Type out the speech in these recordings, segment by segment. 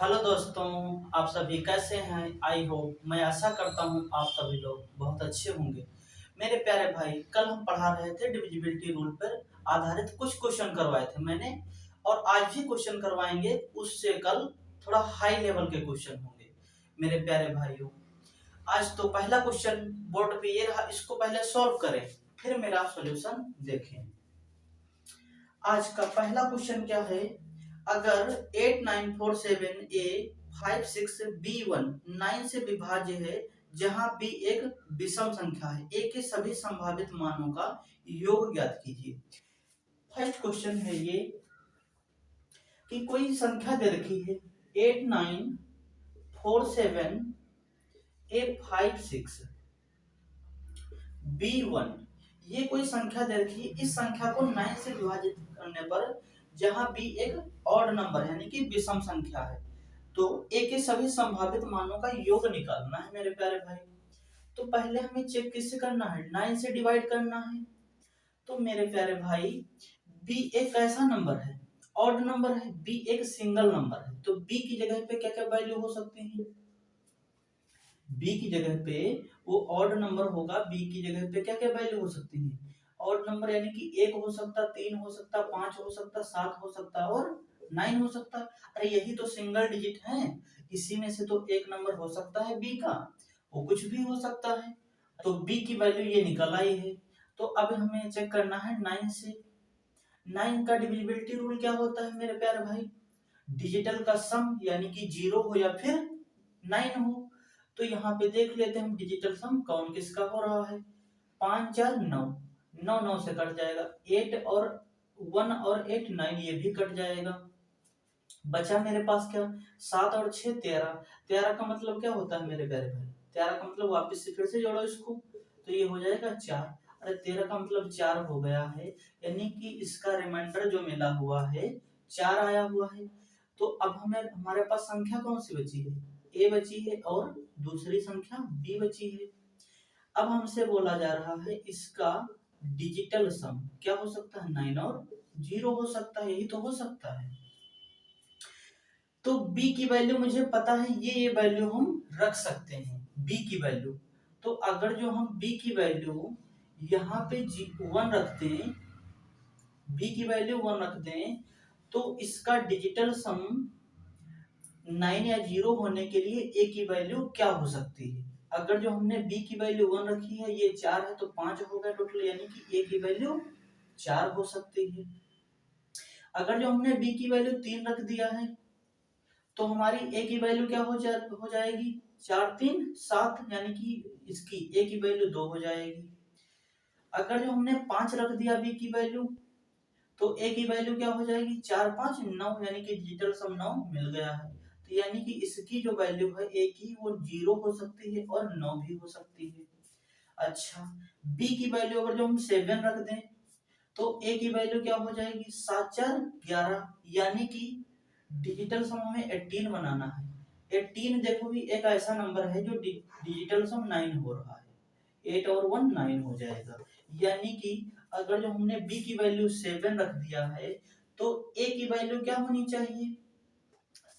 Hello दोस्तों, आप सभी कैसे हैं? आई होप, मैं आशा करता हूं आप सभी लोग बहुत अच्छे होंगे। मेरे प्यारे भाई, कल हम पढ़ा रहे थे डिविजिबिलिटी रूल पर आधारित कुछ क्वेश्चन करवाए थे मैंने, और आज भी क्वेश्चन करवाएंगे। उससे कल थोड़ा हाई लेवल के क्वेश्चन होंगे। मेरे प्यारे भाइयों, आज तो पहला क्वेश्चन बोर्ड पे ये रहा, इसको पहले सॉल्व करें, फिर मेरा सॉल्यूशन देखें। आज का पहला क्वेश्चन क्या है? अगर 8947A56B1 9 से विभाज्य है, जहां B एक विषम संख्या है, A के सभी संभावित मानों का योग ज्ञात कीजिए। फर्स्ट क्वेश्चन है ये कि कोई संख्या दे रखी है 8947A56B1, ये कोई संख्या दे रखी है। इस संख्या को 9 से विभाजित करने पर जहां b एक ऑड नंबर यानी कि विषम संख्या है, तो a के सभी संभावित मानों का योग निकालना है मेरे प्यारे भाई। तो पहले हमें चेक किससे करना है? 9 से डिवाइड करना है। तो मेरे प्यारे भाई, b एक ऐसा नंबर है, ऑड नंबर है, b एक सिंगल नंबर है, तो b की जगह पे क्या क्या वैल्यू हो सकती है? b की जगह पे वो ऑड नंबर होगा, b की जगह पे क्या क्या वैल्यू हो सकती है? ऑड नंबर यानी कि 1 हो सकता, 3 हो सकता, 5 हो सकता, 7 हो सकता और 9 हो सकता। अरे यही तो सिंगल डिजिट है, इसी में से तो एक नंबर हो सकता है b का, वो कुछ भी हो सकता है। तो b की वैल्यू ये निकल आई है। तो अब हमें चेक करना है 9 से। 9 का डिविजिबिलिटी रूल क्या होता है मेरे प्यारे भाई? डिजिटल का सम यानी कि 0 हो या फिर 9 हो। तो यहाँ पे देख लेते हैं हम डिजिटल सम कौन किसका हो रहा है। 5 4 9, 9 9 से कट जाएगा, 8 और 1 और 8 9, ये भी कट जाएगा। बचा मेरे पास क्या? 7 और 6 13। 13 का मतलब क्या होता है मेरे प्यारे भाई? 13 का मतलब वापस से फिर से जोड़ो इसको, तो ये हो जाएगा 4। अरे 13 का मतलब 4 हो गया है, यानी कि इसका रिमाइंडर जो मिला हुआ है 4 आया हुआ है। तो अब हमें हमारे पास संख्या कौन सी बची है? ए बची है और दूसरी संख्या बी बची है। अब हमसे बोला जा रहा है इसका डिजिटल सम क्या हो सकता है? 9 और 0 हो सकता है, यही तो हो सकता है। तो b की वैल्यू मुझे पता है, ये वैल्यू हम रख सकते हैं b की वैल्यू। तो अगर जो हम b की वैल्यू यहाँ पे 1 रखते हैं, b की वैल्यू 1 रखते हैं, तो इसका डिजिटल सम 9 या 0 होने के लिए a की वैल्यू क्या हो सकती है? अगर जो हमने b की वैल्यू 1 रखी है, ये 4 है, तो 5 हो गया टोटल, यानी कि a की वैल्यू 4 हो सकती है। अगर जो हमने b की वैल्यू 3 रख दिया है, तो हमारी a की वैल्यू क्या हो जाएगी? 4 3 7, यानी कि इसकी a की वैल्यू 2 हो जाएगी। अगर जो हमने 5 रख दिया b की वैल्यू, तो a की वैल्यू क्या हो जाएगी? 4 5 9, यानी कि डिजिटल सम 9 मिल गया है। तो यानी कि इसकी जो वैल्यू है a की, वो 0 हो सकती है और 9 भी हो सकती है। अच्छा, b की वैल्यू अगर जो हम 7 रख दें, तो a की वैल्यू क्या हो जाएगी? 7 4 11, यानी कि डिजिटल सम हमें 18 बनाना है। 18 देखो भी एक ऐसा नंबर है जो डिजिटल सम 9 हो रहा है। 8 और 1 9 हो जाएगा। यानी कि अगर जो हमने b की वैल्यू 7 रख दिया है, तो a की वैल्यू क्या होनी चाहिए?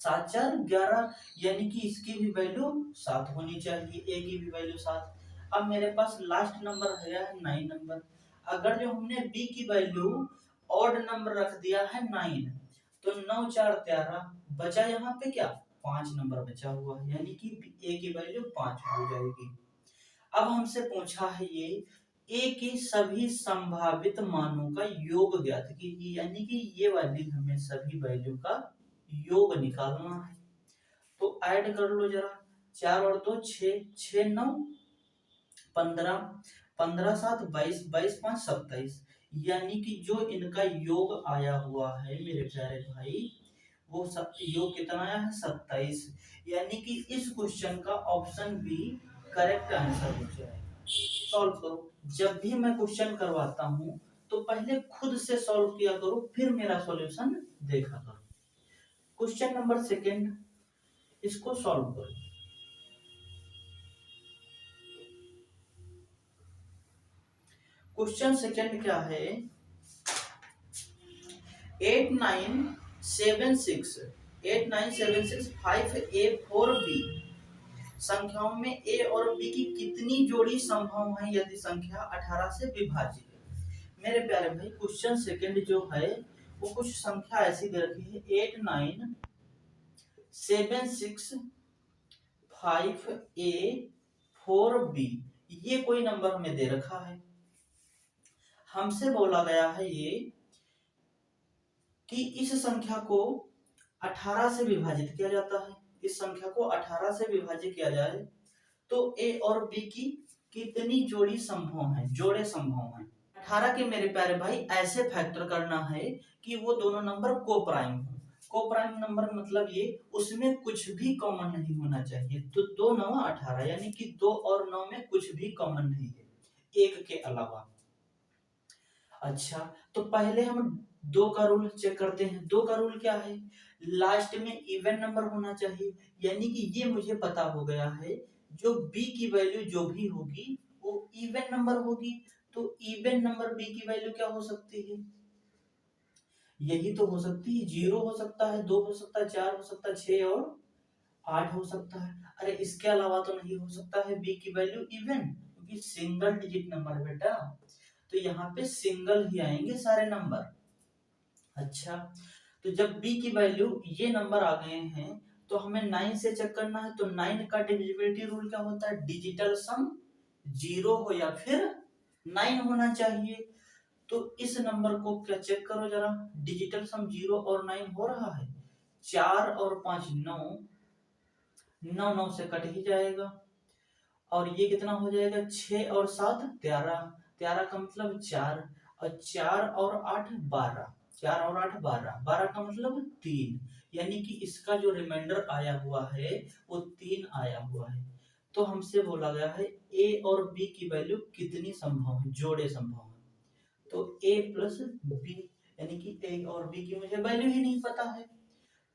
7 4 11, यानी कि इसकी भी वैल्यू 7 होनी चाहिए, a की भी वैल्यू 7। अब मेरे पास लास्ट नंबर है 9 नंबर। अगर जो हमने b की वैल्यू ऑड नंबर रख दिया है 9, तो 9 4 13, बचा यहाँ पे क्या? 5 नंबर बचा हुआ है, यानी कि a की वैल्यू 5 हो जाएगी। अब हमसे पूछा है ये a के सभी संभावित मानों का योग ज्ञात कीजिए, यानी कि ये वाली हमें सभी वैल्यू का योग निकालना है। तो ऐड कर लो जरा, 4 और 2 6, 6 9 15, 15 7 22, 22 5 27, यानी कि जो इनका योग आया हुआ है मेरे प्यारे भाई, वो सब योग कितना आया है? 27। यानी कि इस क्वेश्चन का ऑप्शन बी करेक्ट आंसर हो जाएगा। सॉल्व करो। जब भी मैं क्वेश्चन करवाता हूं, तो पहले खुद से सॉल्व किया करो, फिर मेरा सॉल्यूशन देखा करो। क्वेश्चन नंबर सेकंड, इसको सॉल्व करो। क्वेश्चन सेकंड क्या है? 8976 89765A4B संख्याओं में ए और बी की कितनी जोड़ी संभव है यदि संख्या 18 से विभाजित है। मेरे प्यारे भाई क्वेश्चन सेकंड जो है वो कुछ संख्या ऐसी दे रखी है 89765A4B, ये कोई नंबर हमें दे रखा है। हमसे बोला गया है ये कि इस संख्या को 18 से विभाजित किया जाता है। इस संख्या को 18 से विभाजित किया जाए तो ए और बी की कितनी जोड़ी संभव है, जोड़े संभव हैं। 18 के मेरे प्यारे भाई ऐसे फैक्टर करना है कि वो दोनों नंबर को प्राइम हो। को प्राइम नंबर मतलब ये उसमें कुछ भी कॉमन नहीं होना चाहिए। तो 2 9 18 यानी कि 2 और 9 में कुछ भी कॉमन नहीं है एक के अलावा। अच्छा तो पहले हम 2 का रूल चेक करते हैं। 2 का रूल क्या है, लास्ट में इवन नंबर होना चाहिए। यानी कि ये मुझे पता हो गया है जो b की वैल्यू जो भी होगी वो इवन नंबर होगी। तो इवन नंबर b की वैल्यू क्या हो सकती है, यही तो हो सकती है। 0 हो सकता है, 2 हो सकता है, 4 हो सकता है, 6 और 8 हो सकता है। अरे इसके अलावा तो नहीं हो सकता है b की वैल्यू इवन, क्योंकि सिंगल डिजिट नंबर है बेटा, तो यहाँ पे सिंगल ही आएंगे सारे नंबर। अच्छा तो जब b की वैल्यू ये नंबर आ गए हैं तो हमें 9 से चेक करना है। तो 9 का डिविजिबिलिटी रूल क्या होता है, डिजिटल सम 0 हो या फिर 9 होना चाहिए। तो इस नंबर को क्या चेक करो जरा, डिजिटल सम 0 और 9 हो रहा है। 4 और 5 9, 9 9 से कट ही जाएगा और ये कितना हो जाएगा, 6 और 7 13, 13 का मतलब 4 और 4 और 8 12, 4 और 8 12, 12 का मतलब 3, यानी कि इसका जो रिमाइंडर आया हुआ है वो 3 आया हुआ है। तो हमसे बोला गया है a और b की वैल्यू कितनी संभव है, जोड़े संभव है। तो a प्लस b यानी कि a और b की मुझे वैल्यू ही नहीं पता है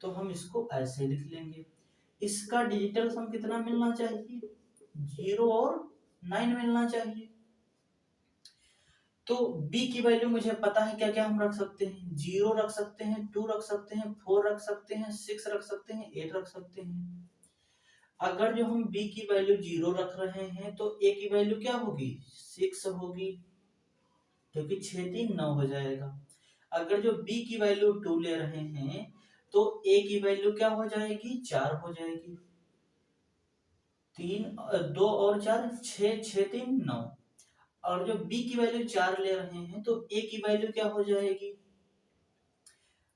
तो हम इसको ऐसे लिख लेंगे। इसका डिजिटल सम कितना मिलना चाहिए, 0 और 9 मिलना चाहिए। तो b की वैल्यू मुझे पता है क्या क्या हम रख सकते हैं, 0 रख सकते हैं, 2 रख सकते हैं, 4 रख सकते हैं, 6 रख सकते हैं, 8 रख सकते हैं। अगर जो हम b की वैल्यू 0 रख रहे हैं तो a की वैल्यू क्या होगी, 6 होगी, क्योंकि 6 3 9 हो जाएगा। अगर जो b की वैल्यू 2 ले रहे हैं तो a की वैल्यू क्या हो जाएगी, 4 हो जाएगी। 3 2 और 4 6, 6 3 9। और जो b की वैल्यू 4 ले रहे हैं तो a की वैल्यू क्या हो जाएगी,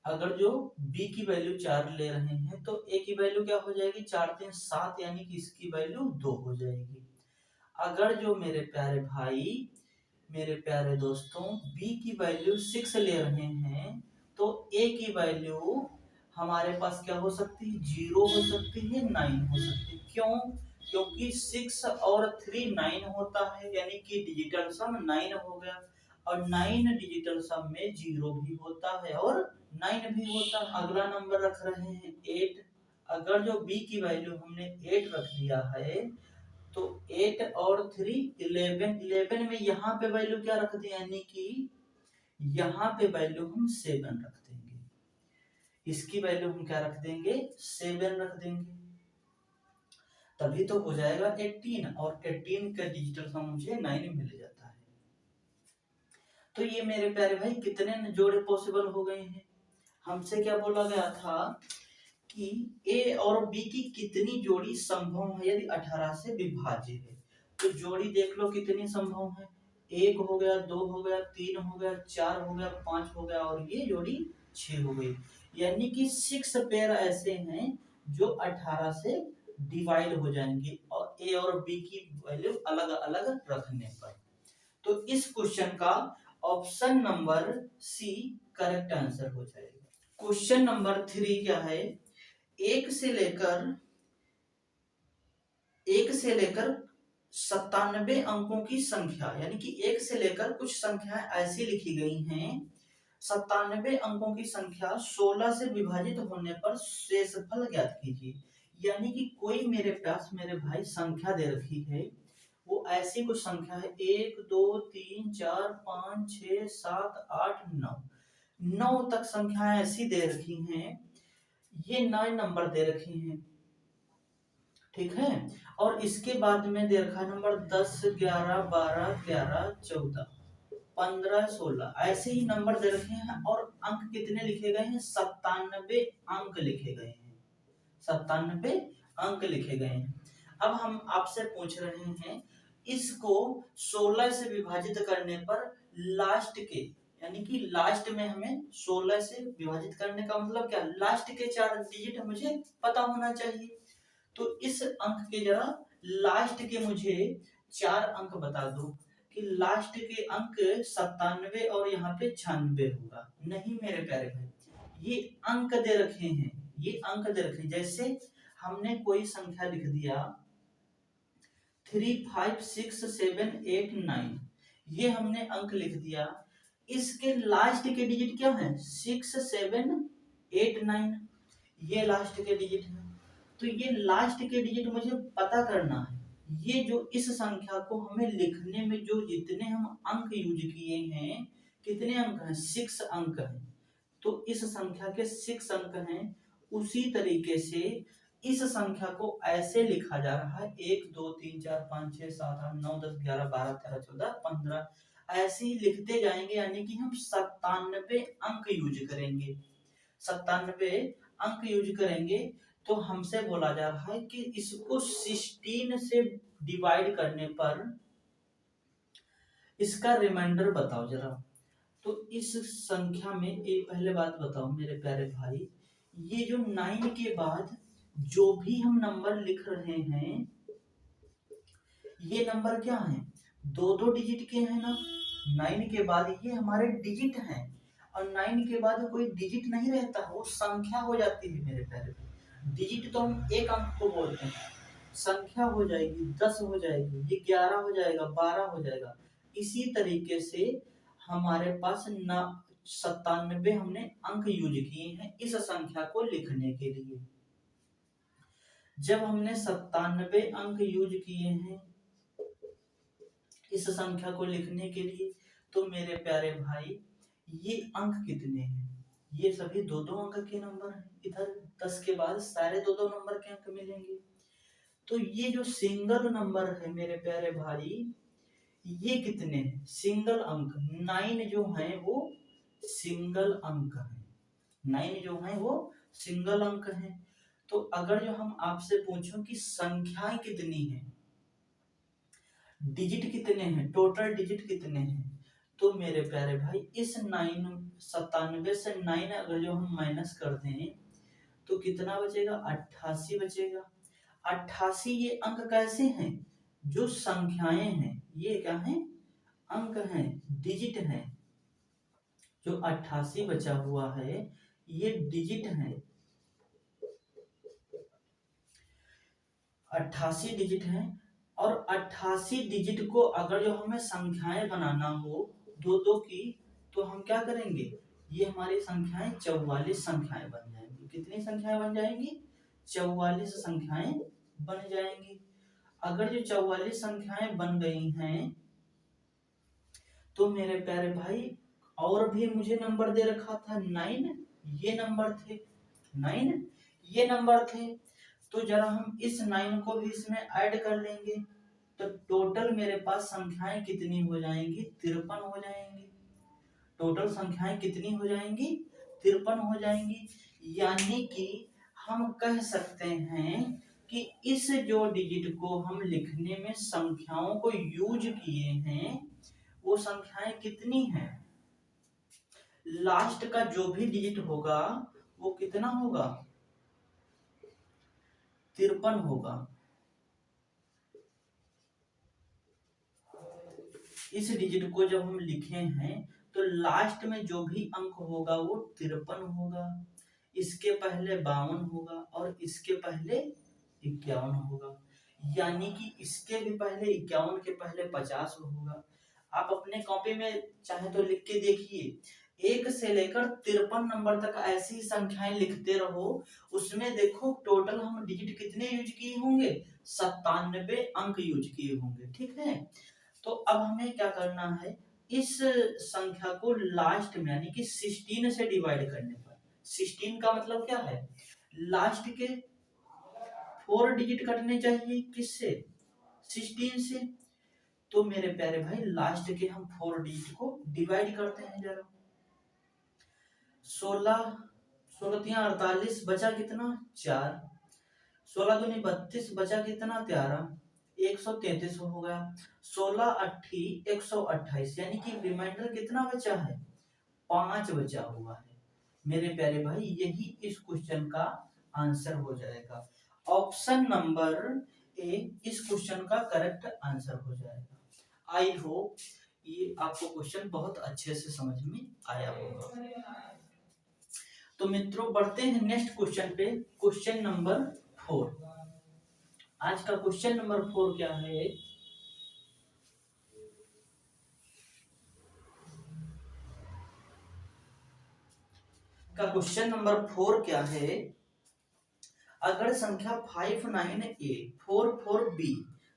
अगर जो b की वैल्यू 4 ले रहे हैं तो a की वैल्यू क्या हो जाएगी, 4 3 7, यानी कि इसकी वैल्यू 2 हो जाएगी। अगर जो मेरे प्यारे भाई, मेरे प्यारे दोस्तों b की वैल्यू 6 ले रहे हैं तो a की वैल्यू हमारे पास क्या हो सकती है, 0 हो सकती है, 9 हो सकती है। क्यों, क्योंकि 6 और 3 9 होता है, यानी कि डिजिटल सम 9 हो गया और 9 डिजिटल सम में 0 भी होता है और 9 भी होता है। अगला नंबर रख रहे हैं 8। अगर जो b की वैल्यू हमने 8 रख दिया है तो 8 और 3 11, 11 में यहाँ पे वैल्यू क्या रख दें, यानी कि यहाँ पे वैल्यू हम 7 रख देंगे, इसकी वैल्यू हम क्या रख देंगे, 7 रख देंगे, तभी तो हो जाएगा 18 और 18 का डिजिटल सम मुझे 9 मिल जाता है। तो ये मेरे प्यारे भाई कितने जोड़े पॉसिबल हो गए हैं। हमसे क्या बोला गया था कि a और b की कितनी जोड़ी संभव है यदि 18 से विभाजित है। तो जोड़ी देख लो कितनी संभव है, 1 हो गया, 2 हो गया, 3 हो गया, 4 हो गया, 5 हो गया और ये जोड़ी 6 हो गई। यानी कि 6 पेयर ऐसे हैं जो 18 से डिवाइड हो जाएंगे और a और b की वैल्यू अलग अलग रखने पर। तो इस क्वेश्चन का option number C correct answer हो जाएगा। क्वेश्चन नंबर 3 क्या है, एक से लेकर 97 अंकों की संख्या, यानी कि 1 से लेकर कुछ संख्याएं ऐसी लिखी गई हैं, 97 अंकों की संख्या 16 से विभाजित होने पर शेषफल ज्ञात कीजिए। यानी कि कोई मेरे पास मेरे भाई संख्या दे रखी है, वो ऐसी कुछ संख्या है 1 2 3 4 5 6 7 8 9, 9 तक संख्याएं ऐसी दे रखी हैं ये 9 नंबर दे रखे हैं, ठीक है। और इसके बाद में दे रखा नंबर 10, 11, 12, 11, 14, 15, 16, ऐसे ही नंबर दे रखे हैं। और अंक कितने लिखे गए हैं? 97 अंक लिखे गए हैं, 97 अंक लिखे गए हैं। अब हम आपसे पूछ रहे हैं, इसको 16 से विभाजित करने पर लास्ट के, यानी कि लास्ट में हमें 16 से विभाजित करने का मतलब क्या, लास्ट के 4 डिजिट मुझे पता होना चाहिए। तो इस अंक के जरा लास्ट के मुझे 4 अंक बता दो कि लास्ट के अंक 97 और यहाँ पे 96 होगा। नहीं मेरे प्यारे भाई, ये अंक दे रखे हैं, ये अंक दे रखे हैं। जैसे हमने कोई संख्या लिख दिया 3, 5, 6, 7, 8, 9, ये हमने अंक लिख दिया। इसके लास्ट के डिजिट क्या है? 6, 7, 8, 9, ये लास्ट के डिजिट है। तो ये लास्ट के डिजिट मुझे पता करना है। ये जो इस संख्या को हमें लिखने में जो जितने हम अंक यूज किए हैं, कितने अंक हैं? 6 अंक हैं। तो इस संख्या के 6 अंक हैं। उसी तरीके से इस संख्या को ऐसे लिखा जा रहा है 1, 2, 3, 4, 5, 6, 7, 8, 9, 10, 11, 12, 13, 14, 15, ऐसे ही लिखते जाएंगे। यानी कि हम 97 अंक यूज करेंगे, 97 अंक यूज करेंगे। तो हमसे बोला जा रहा है कि इसको 16 से डिवाइड करने पर इसका रिमाइंडर बताओ जरा। तो इस संख्या में एक पहले बात बताओ मेरे प्यारे भाई, ये जो 9 के बाद जो भी हम नंबर लिख रहे हैं, ये नंबर क्या है? 2-2 डिजिट के हैं ना। 9 के बाद ये हमारे डिजिट हैं, और 9 के बाद कोई डिजिट नहीं रहता, वो संख्या हो जाती है मेरे प्यारे भाई। डिजिट तो हम एक अंक को बोलते हैं, संख्या हो जाएगी, 10 हो जाएगी, ये 11 हो जाएगा, 12 हो जाएगा। इसी तरीके से हमारे पास 97 हमने अंक यूज किए हैं इस संख्या को लिखने के लिए। जब हमने 97 अंक यूज किए हैं इस संख्या को लिखने के लिए, तो मेरे प्यारे भाई ये अंक कितने हैं? ये सभी 2-2 अंक के नंबर हैं। इधर 10 के बाद सारे 2-2 नंबर के अंक मिलेंगे। तो ये जो सिंगल नंबर है मेरे प्यारे भाई, ये कितने हैं? सिंगल अंक 9 जो है वो सिंगल अंक है, 9 जो है वो सिंगल अंक है। तो अगर जो हम आपसे पूछूं कि संख्याएं कितनी हैं, डिजिट कितने हैं, टोटल डिजिट कितने हैं, तो मेरे प्यारे भाई इस 97 से 9 अगर जो हम माइनस कर दें तो कितना बचेगा? 88 बचेगा। 88 ये अंक कैसे हैं? जो संख्याएं हैं, ये क्या है? अंक हैं, डिजिट हैं। जो 88 बचा हुआ है ये डिजिट है, 88 डिजिट है। और 88 डिजिट को अगर जो हमें संख्याएं बनाना हो 2-2 की, तो हम क्या करेंगे? ये हमारी संख्याएं 44 संख्याएं बन जाएंगी। कितनी संख्याएं बन जाएंगी? 44 संख्याएं बन जाएंगी। अगर जो 44 संख्याएं बन गई हैं, तो मेरे प्यारे भाई और भी मुझे नंबर दे रखा था 9, ये नंबर थे 9, ये नंबर थे। तो जरा हम इस 9 को भी इसमें ऐड कर लेंगे, तो टोटल मेरे पास संख्याएं कितनी हो जाएंगी? 53 हो जाएंगी। टोटल संख्याएं कितनी हो जाएंगी? 53 हो जाएंगी। यानी कि हम कह सकते हैं कि इस जो डिजिट को हम लिखने में संख्याओं को यूज किए हैं, वो संख्याएं कितनी हैं? लास्ट का जो भी डिजिट होगा वो कितना होगा? 53 होगा। इस डिजिट को जब हम लिखे हैं तो लास्ट में जो भी अंक होगा वो 53 होगा, इसके पहले 52 होगा और इसके पहले 51 होगा। यानी कि इसके भी पहले 51 के पहले 50 होगा। आप अपने कॉपी में चाहे तो लिख के देखिए, 1 से लेकर 53 नंबर तक ऐसी संख्याएं लिखते रहो। उसमें देखो टोटल हम डिजिट कितने यूज किए होंगे? 97 अंक यूज किए होंगे, ठीक है। तो अब हमें क्या करना है? इस संख्या को लास्ट में यानी कि 16 से डिवाइड करने पर, 16 का मतलब क्या है? लास्ट के 4 डिजिट कटने चाहिए, किससे? 16 से। तो मेरे प्यारे भाई लास्ट के हम 4 डिजिट को डिवाइड करते हैं जरा। 16 16 48 बचा कितना? 4। 16 दूनी 32 बचा कितना? 13। 133 हो गया। 16 8 128 यानी कि रिमाइंडर कितना बचा है? 5 बचा हुआ है। मेरे प्यारे भाई यही इस क्वेश्चन का आंसर हो जाएगा। ऑप्शन नंबर ए इस क्वेश्चन का करेक्ट आंसर हो जाएगा। आई होप ये आपको क्वेश्चन बहुत अच्छे से समझ में आया होगा। तो मित्रों बढ़ते हैं नेक्स्ट क्वेश्चन पे। Question number 4। आज का क्वेश्चन नंबर 4 क्या है? का क्वेश्चन नंबर 4 क्या है? अगर संख्या 59A44B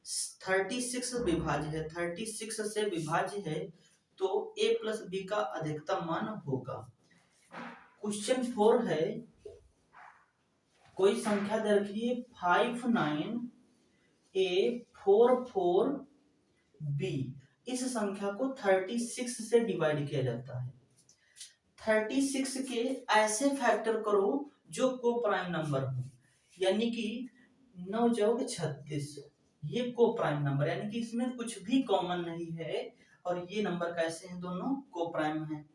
36 विभाज्य है, 36 से विभाज्य है, तो A प्लस B का अधिकतम मान होगा। क्वेश्चन 4 है, कोई संख्या दे रखी है 59A44B, इस संख्या को 36 से डिवाइड किया जाता है। 36 के ऐसे फैक्टर करो जो को प्राइम नंबर हो, यानी कि 9 × 36 ये को प्राइम नंबर, यानी कि इसमें कुछ भी कॉमन नहीं है और ये नंबर कैसे हैं? दोनों को प्राइम हैं।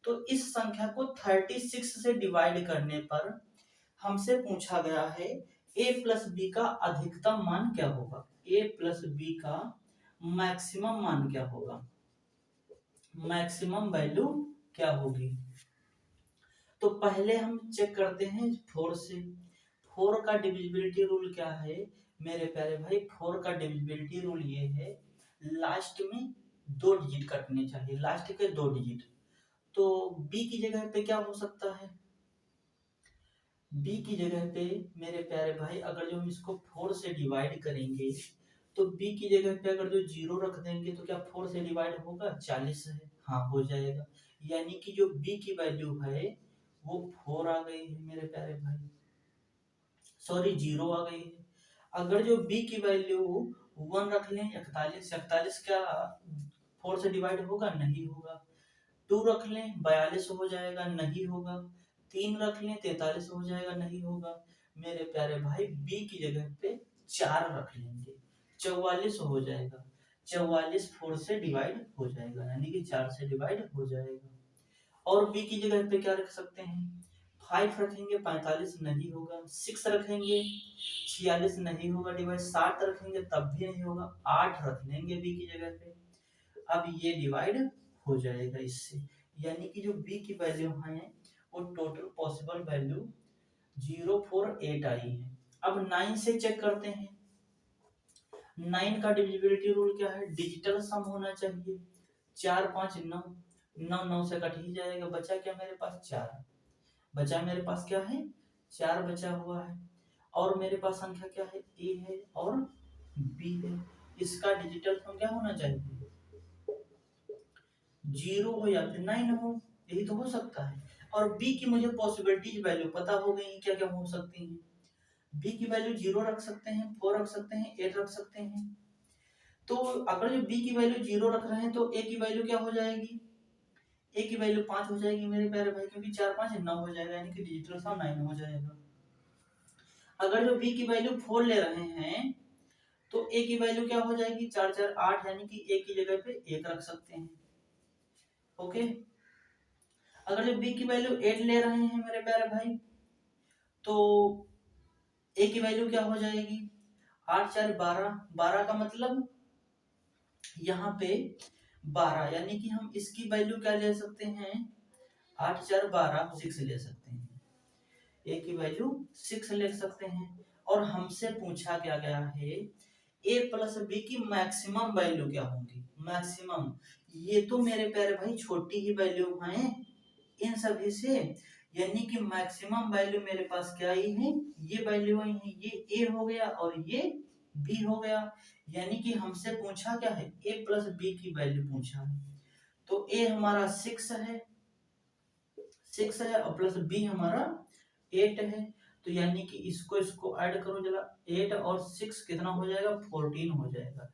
तो इस संख्या को 36 से डिवाइड करने पर हमसे पूछा गया है a प्लस बी का अधिकतम मान क्या होगा, a प्लस बी का मैक्सिमम मान क्या होगा, मैक्सिमम वैल्यू क्या होगी। तो पहले हम चेक करते हैं 4 से। 4 का डिविजिबिलिटी रूल क्या है मेरे प्यारे भाई? 4 का डिविजिबिलिटी रूल ये है, लास्ट में 2 डिजिट कटने चाहिए, लास्ट के 2 डिजिट। तो b की जगह पे क्या हो सकता है? b की जगह पे मेरे प्यारे भाई अगर जो हम इसको 4 से डिवाइड करेंगे तो b की जगह पे अगर जो 0 रख देंगे तो क्या 4 से डिवाइड होगा? 40 है, हाँ हो जाएगा। यानी कि जो b की वैल्यू है वो 4 आ गई है मेरे प्यारे भाई, सॉरी 0 आ गई है। अगर जो b की वैल्यू 1 रख लें 41, 41 क्या 4 से डिवाइड होगा? नहीं होगा। 2 रख लें 42 हो जाएगा? नहीं होगा। 3 रख लें 43 हो जाएगा? नहीं होगा। मेरे प्यारे भाई b की जगह पे 4 रख लेंगे 44 हो जाएगा। 44 4 से डिवाइड हो जाएगा, यानी कि 4 से डिवाइड हो जाएगा। और b की जगह पे क्या रख सकते हैं? 5 रखेंगे 45 नहीं होगा। 6 रखेंगे 46 नहीं होगा डिवाइड। 7 रखेंगे तब भी नहीं होगा। 8 रख लेंगे b की जगह पे, अब ये डिवाइड हो जाएगा इससे, यानी कि जो b की वैल्यू है वो टोटल पॉसिबल वैल्यू 048 आई है। अब 9 से चेक करते हैं। 9 का डिविजिबिलिटी रूल क्या है? डिजिटल सम होना चाहिए। 4 5 9, 9 9 से कट ही जाएगा। बचा क्या मेरे पास? 4 बचा, मेरे पास क्या है? 4 बचा हुआ है। और मेरे पास संख्या क्या है? a है और b है। इसका डिजिटल सम क्या होना चाहिए? 0 हो या फिर 9 हो, यही तो हो सकता है। और b की मुझे पॉसिबिलिटीज वैल्यू पता हो गई क्या क्या हो सकती हैं। b की वैल्यू 0 रख सकते हैं, 4 रख सकते हैं, 8 रख सकते हैं। तो अगर जो b की वैल्यू 0 रख रहे हैं तो a की वैल्यू क्या हो जाएगी? a की वैल्यू 5 हो जाएगी मेरे प्यारे भाई, क्योंकि 4 5 9 हो जाएगा, यानी कि डिजिटल सम 9 हो जाएगा। अगर जो b की वैल्यू 4 ले रहे हैं तो a की वैल्यू क्या हो जाएगी? 4 4 8, यानी कि a की जगह पे 1 रख सकते हैं। ओके। अगर जो b की वैल्यू 8 ले रहे हैं मेरे प्यारे भाई तो a की वैल्यू क्या हो जाएगी? 8 4 12, 12 का मतलब यहाँ पे 12, यानी कि हम इसकी वैल्यू क्या ले सकते हैं? 8 4 12 6 ले सकते हैं। a की वैल्यू 6 ले सकते हैं। और हमसे पूछा क्या गया है a प्लस b की मैक्सिमम वैल्यू क्या होगी? मैक्सिमम, ये तो मेरे प्यारे भाई छोटी ही वैल्यू हैं इन सभी से, यानी कि मैक्सिमम वैल्यू मेरे पास क्या आई है? ये वैल्यू आई है। ये a हो गया और ये b हो गया, यानी कि हमसे पूछा क्या है? a प्लस b की वैल्यू पूछा है। तो a हमारा 6 है और प्लस b हमारा 8 है। तो यानी कि इसको ऐड करो जरा, 8 और 6 कितना हो जाएगा, 14 हो जाएगा।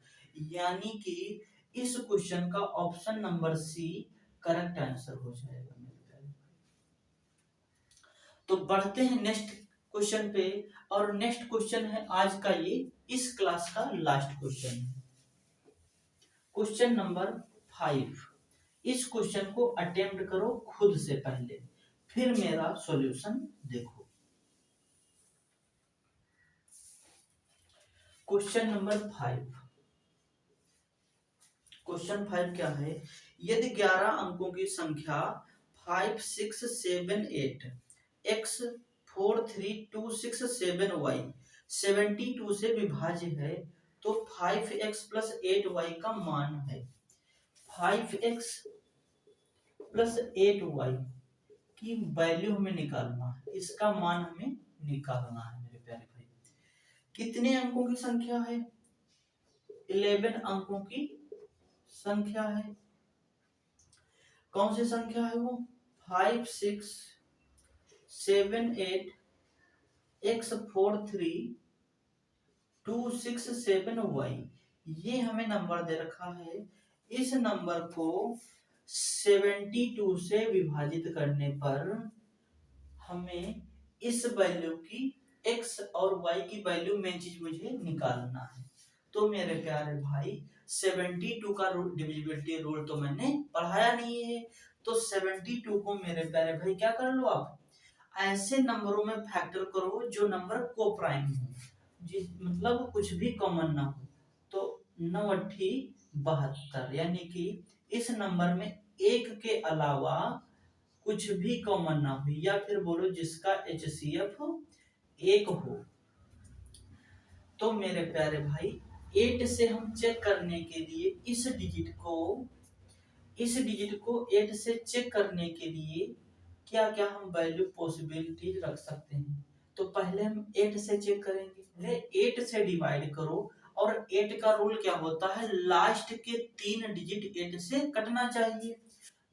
यानी कि इस क्वेश्चन का option number C correct answer हो जाएगा मेरे प्यारे। तो बढ़ते हैं नेक्स्ट क्वेश्चन पे, और नेक्स्ट क्वेश्चन है आज का, ये इस क्लास का लास्ट क्वेश्चन है, क्वेश्चन नंबर 5। इस क्वेश्चन को अटेम्प्ट करो खुद से पहले, फिर मेरा सॉल्यूशन देखो। क्वेश्चन नंबर 5, क्वेश्चन 5 क्या है, यदि 11 अंकों की संख्या 5 6 7 8 x 4 3 2 6 7 y 72 से विभाज्य है, तो 5x प्लस 8y का मान है। 5x प्लस 8y की वैल्यू हमें निकालना है, इसका मान हमें निकालना है मेरे प्यारे भाई। कितने अंकों की संख्या है, 11 अंकों की संख्या है। कौन सी संख्या है वो, 5 6 7 8 x 4 3 2 6 7 y, ये हमें नंबर दे रखा है। इस नंबर को 72 से विभाजित करने पर हमें इस वैल्यू की x और y की वैल्यू मेन चीज मुझे निकालना है। तो मेरे प्यारे भाई 72 का डिविजिबिलिटी रूल तो मैंने पढ़ाया नहीं है, तो 72 को मेरे प्यारे भाई क्या कर लो आप, ऐसे नंबरों में फैक्टर करो जो नंबर को प्राइम हो, जिस मतलब कुछ भी कॉमन ना हो। तो 9 8 72, यानी कि इस नंबर में एक के अलावा कुछ भी कॉमन ना हो, या फिर बोलो जिसका HCF 1 हो। तो मेरे प्यारे भाई 8 से हम चेक करने के लिए इस डिजिट को 8 से चेक करने के लिए क्या क्या हम वैल्यू पॉसिबिलिटी रख सकते हैं। तो पहले हम 8 से चेक करेंगे, 8 से डिवाइड करो, और 8 का रूल क्या होता है, लास्ट के 3 डिजिट 8 से कटना चाहिए।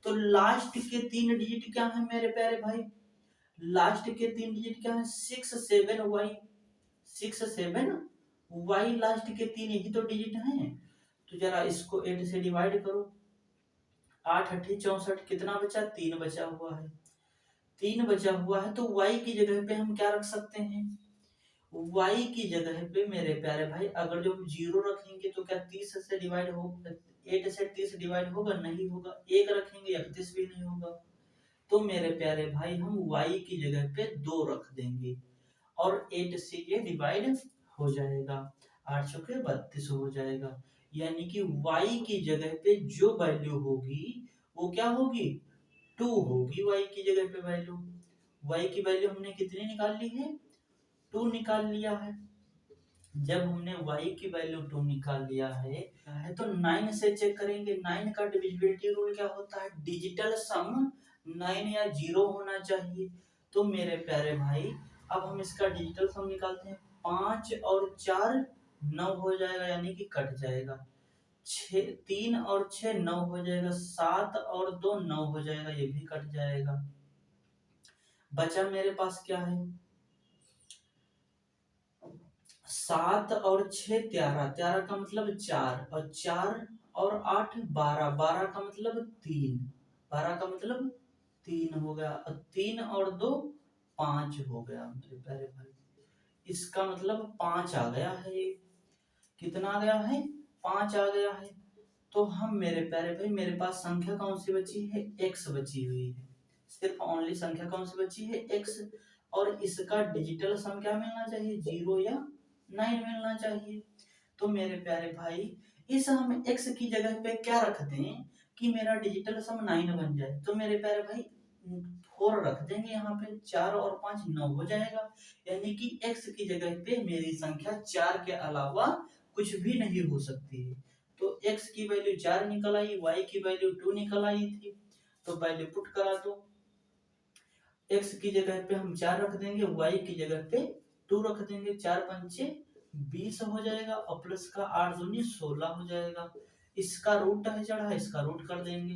तो लास्ट के 3 डिजिट क्या है मेरे प्यारे भाई, लास्ट के 3 डिजिट क्या है, 6 7 y, 6 7 y, लास्ट के 3 यही तो डिजिट हैं। तो जरा इसको 8 से डिवाइड करो, 8 8 64, कितना बचा, 3 बचा हुआ है, 3 बचा हुआ है। तो y की जगह पे हम क्या रख सकते हैं, y की जगह पे मेरे प्यारे भाई अगर जो हम 0 रखेंगे तो क्या 30 से डिवाइड होगा, 8 से 30 डिवाइड होगा, नहीं होगा। 1 रखेंगे 31 भी नहीं होगा। तो मेरे प्यारे भाई हम y की जगह पे 2 रख देंगे, और 8 से ये डिवाइड हो जाएगा, 8 चौके 32 हो जाएगा। यानी कि y की जगह पे जो वैल्यू होगी वो क्या होगी, 2 होगी y की जगह पे वैल्यू। y की वैल्यू हमने कितनी निकाल ली है, 2 निकाल लिया है। जब हमने y की वैल्यू 2 निकाल लिया है तो 9 से चेक करेंगे। 9 का डिविजिबिलिटी रूल क्या होता है, डिजिटल सम 9 या 0 होना चाहिए। तो मेरे प्यारे भाई अब हम इसका डिजिटल सम निकालते हैं, 5 और 4 9 हो जाएगा, यानी कि कट जाएगा। 3 और 6 9 हो जाएगा, 7 और 2 9 हो जाएगा, ये भी कट जाएगा। बचा मेरे पास क्या है, 7 और 6 13, 13 का मतलब 4, और 4 और 8 12, 12 का मतलब 3, 12 का मतलब 3 हो गया, और 3 और 2 5 हो गया मेरे प्यारे भाई। इसका मतलब 5 आ गया है, ये कितना आ गया है, 5 आ गया है। तो हम मेरे प्यारे भाई मेरे पास संख्या कौन सी बची है, x बची हुई है, सिर्फ ओनली संख्या कौन सी बची है, x। और इसका डिजिटल सम क्या मिलना चाहिए, 0 या 9 मिलना चाहिए। तो मेरे प्यारे भाई इस हम x की जगह पे क्या रख दें कि मेरा डिजिटल सम 9 बन जाए। तो मेरे प्यारे भाई 4 रख देंगे, यहाँ पे 4 और 5 9 हो जाएगा। यानी कि x की जगह पे मेरी संख्या 4 के अलावा कुछ भी नहीं हो सकती है। तो x की वैल्यू 4 निकल आई, y की वैल्यू 2 निकल आई थी। तो वैल्यू पुट करा दो, x की जगह पे हम 4 रख देंगे, y की जगह पे 2 रख देंगे, 4 पंचे 20 हो जाएगा, और प्लस का 8 दूनी 16 हो जाएगा। इसका रूट है चढ़ा, इसका रूट कर देंगे,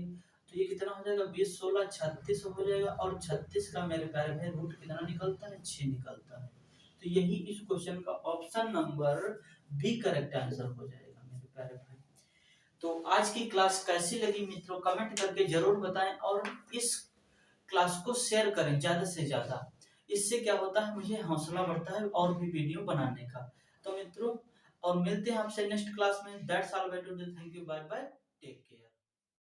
तो ये कितना हो जाएगा 20 16 36 हो जाएगा और 36 का मेरे प्यारे भाई रूट कितना निकलता है 6 निकलता है। तो यही इस क्वेश्चन का option number B correct answer हो जाएगा मेरे प्यारे भाई। तो आज की क्लास कैसी लगी मित्रों कमेंट करके जरूर बताएं और इस क्लास को शेयर करें ज्यादा से ज्यादा। इससे क्या होता है मुझे हौसला बढ़ता है और भी वीडियो बनाने का। तो मित्रों और मिलते हैं आपसे नेक्स्ट क्लास में। That's all by today. Thank you bye bye take care.